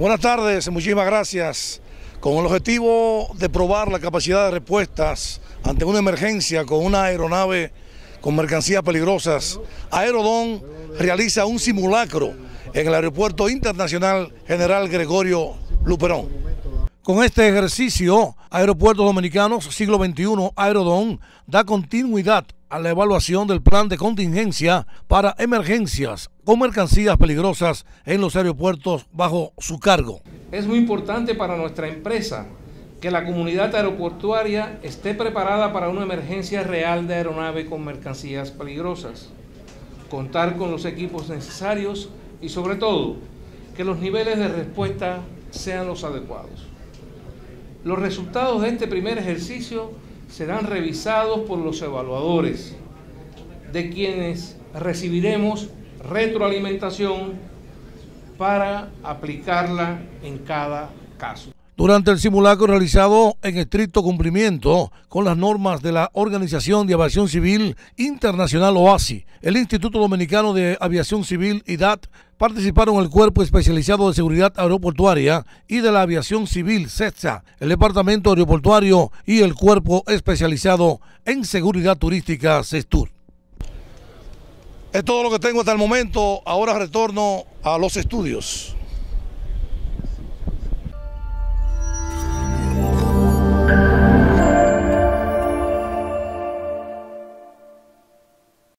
Buenas tardes, muchísimas gracias. Con el objetivo de probar la capacidad de respuestas ante una emergencia con una aeronave con mercancías peligrosas, Aerodón realiza un simulacro en el Aeropuerto Internacional General Gregorio Luperón. Con este ejercicio, Aeropuertos Dominicanos Siglo XXI Aerodón da continuidad a la evaluación del plan de contingencia para emergencias con mercancías peligrosas en los aeropuertos bajo su cargo. Es muy importante para nuestra empresa que la comunidad aeroportuaria esté preparada para una emergencia real de aeronave con mercancías peligrosas, contar con los equipos necesarios y sobre todo que los niveles de respuesta sean los adecuados. Los resultados de este primer ejercicio serán revisados por los evaluadores, de quienes recibiremos retroalimentación para aplicarla en cada caso. Durante el simulacro realizado en estricto cumplimiento con las normas de la Organización de Aviación Civil Internacional OASI, el Instituto Dominicano de Aviación Civil IDAT, participaron el Cuerpo Especializado de Seguridad Aeroportuaria y de la Aviación Civil CETSA, el Departamento Aeroportuario y el Cuerpo Especializado en Seguridad Turística CESTUR. Es todo lo que tengo hasta el momento. Ahora retorno a los estudios.